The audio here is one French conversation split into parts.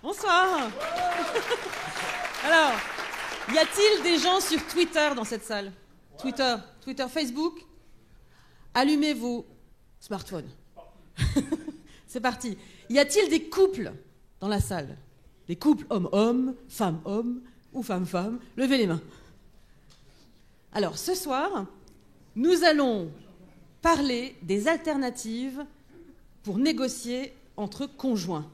Bonsoir. Alors, y a-t-il des gens sur Twitter dans cette salle? Twitter, Facebook? Allumez vos smartphones. C'est parti. Y a-t-il des couples dans la salle? Des couples homme-homme, femme-homme ou femme-femme? Levez les mains. Alors, ce soir, nous allons parler des alternatives pour négocier entre conjoints.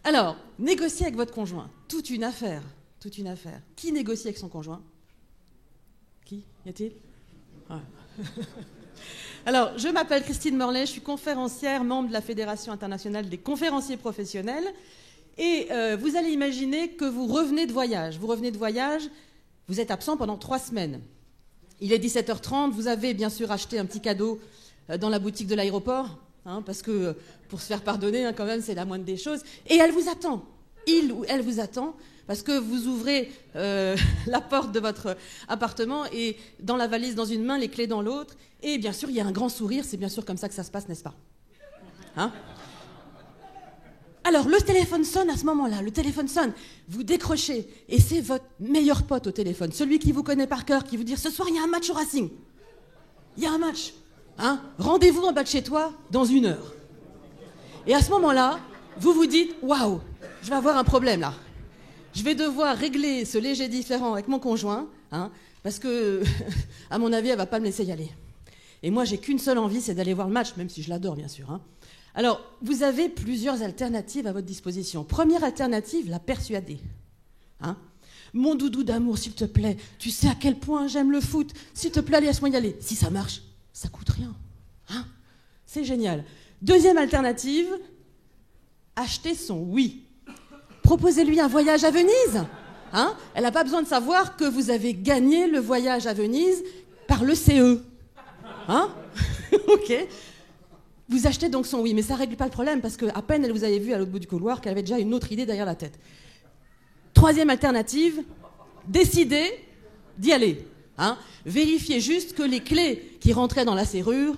Alors, négocier avec votre conjoint, toute une affaire. Qui négocie avec son conjoint? Qui y a-t-il? Alors, je m'appelle Christine Morlet, je suis conférencière, membre de la Fédération internationale des conférenciers professionnels. Et vous allez imaginer que vous revenez de voyage. Vous êtes absent pendant 3 semaines. Il est 17h30, vous avez bien sûr acheté un petit cadeau dans la boutique de l'aéroport, parce que pour se faire pardonner, quand même, c'est la moindre des choses. Et elle vous attend. Il ou elle vous attend, parce que vous ouvrez la porte de votre appartement et dans la valise dans une main, les clés dans l'autre. Et bien sûr, il y a un grand sourire. C'est bien sûr comme ça que ça se passe, n'est-ce pas? Alors, le téléphone sonne à ce moment-là. Vous décrochez. Et c'est votre meilleur pote au téléphone. Celui qui vous connaît par cœur, qui vous dit « Ce soir, il y a un match au Racing. Il y a un match. Rendez-vous en bas de chez toi dans 1 heure. » Et à ce moment-là, vous vous dites « Waouh, je vais avoir un problème là. Je vais devoir régler ce léger différend avec mon conjoint, parce que, à mon avis, elle ne va pas me laisser y aller. Et moi, j'ai qu'une seule envie, c'est d'aller voir le match, même si je l'adore, bien sûr. Alors, vous avez plusieurs alternatives à votre disposition. Première alternative, la persuader. Mon doudou d'amour, s'il te plaît, tu sais à quel point j'aime le foot. S'il te plaît, laisse-moi y aller. Si ça marche, ça coûte rien. C'est génial. Deuxième alternative, acheter son oui. Proposez-lui un voyage à Venise. Elle n'a pas besoin de savoir que vous avez gagné le voyage à Venise par le CE. Ok. Vous achetez donc son oui, mais ça ne règle pas le problème parce qu'à peine elle vous avait vu à l'autre bout du couloir qu'elle avait déjà une autre idée derrière la tête. Troisième alternative, décidez d'y aller. Vérifiez juste que les clés qui rentraient dans la serrure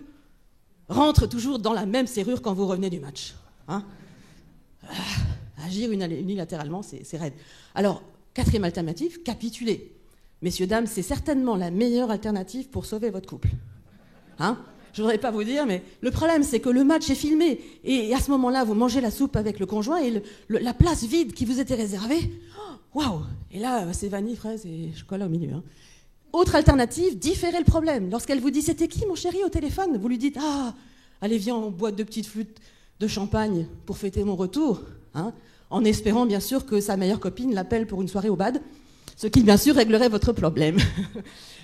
rentrent toujours dans la même serrure quand vous revenez du match. Agir unilatéralement, c'est raide. Alors, quatrième alternative, capituler. Messieurs, dames, c'est certainement la meilleure alternative pour sauver votre couple. Je ne voudrais pas vous dire, mais le problème, c'est que le match est filmé. Et à ce moment-là, vous mangez la soupe avec le conjoint et la place vide qui vous était réservée, waouh! Et là, c'est vanille, fraise et chocolat au milieu. Autre alternative, différer le problème. Lorsqu'elle vous dit « C'était qui, mon chéri, au téléphone ?» Vous lui dites « Ah, allez, viens, on boit 2 petites flûtes de champagne pour fêter mon retour. » En espérant, bien sûr, que sa meilleure copine l'appelle pour une soirée au bad, ce qui, bien sûr, réglerait votre problème.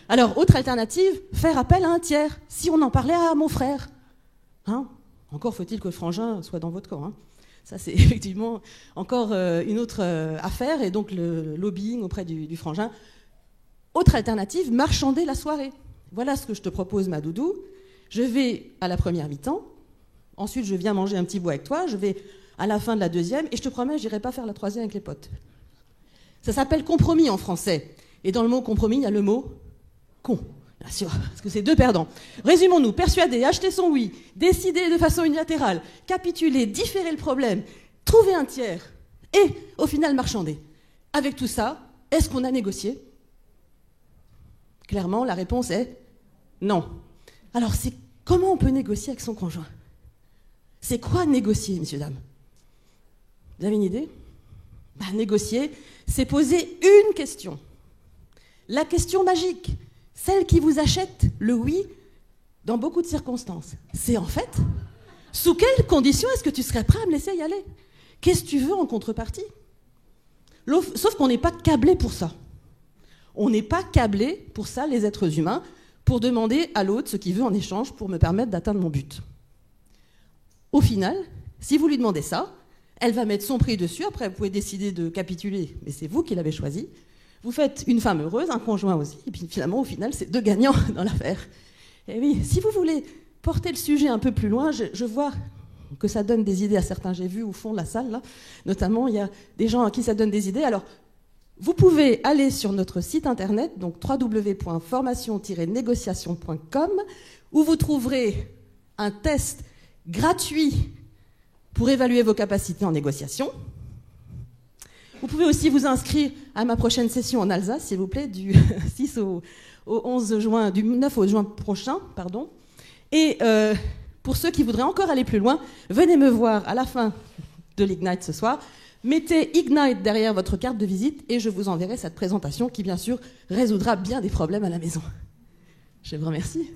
Alors, autre alternative, faire appel à un tiers. Si on en parlait à mon frère. Encore faut-il que le frangin soit dans votre camp. Ça, c'est effectivement encore une autre affaire, et donc le lobbying auprès du frangin. Autre alternative, marchander la soirée. Voilà ce que je te propose, ma doudou. Je vais à la première mi-temps, ensuite je viens manger un petit bout avec toi, je vais à la fin de la deuxième, et je te promets, je n'irai pas faire la troisième avec les potes. Ça s'appelle compromis en français. Et dans le mot compromis, il y a le mot con, bien sûr, parce que c'est 2 perdants. Résumons-nous, persuader, acheter son oui, décider de façon unilatérale, capituler, différer le problème, trouver un tiers, et au final marchander. Avec tout ça, est-ce qu'on a négocié? Clairement, la réponse est non. Alors, comment on peut négocier avec son conjoint? C'est quoi négocier, messieurs, dames? Vous avez une idée? Négocier, c'est poser une question. La question magique, celle qui vous achète le oui dans beaucoup de circonstances. C'est en fait, sous quelles conditions est-ce que tu serais prêt à me laisser y aller? Qu'est-ce que tu veux en contrepartie? Sauf qu'on n'est pas câblé pour ça. On n'est pas câblé pour ça, les êtres humains, pour demander à l'autre ce qu'il veut en échange pour me permettre d'atteindre mon but. Au final, si vous lui demandez ça, elle va mettre son prix dessus. Après, vous pouvez décider de capituler, mais c'est vous qui l'avez choisi. Vous faites une femme heureuse, un conjoint aussi, et puis finalement, au final, c'est 2 gagnants dans l'affaire. Et oui, si vous voulez porter le sujet un peu plus loin, je vois que ça donne des idées à certains. J'ai vu au fond de la salle, là, notamment, il y a des gens à qui ça donne des idées. Alors, vous pouvez aller sur notre site internet, donc www.formation-négociation.com, où vous trouverez un test gratuit pour évaluer vos capacités en négociation. Vous pouvez aussi vous inscrire à ma prochaine session en Alsace, s'il vous plaît, du 6 au 11 juin, du 9 au juin prochain, pardon. Et pour ceux qui voudraient encore aller plus loin, venez me voir à la fin de l'Ignite ce soir. Mettez Ignite derrière votre carte de visite et je vous enverrai cette présentation qui, bien sûr, résoudra bien des problèmes à la maison. Je vous remercie.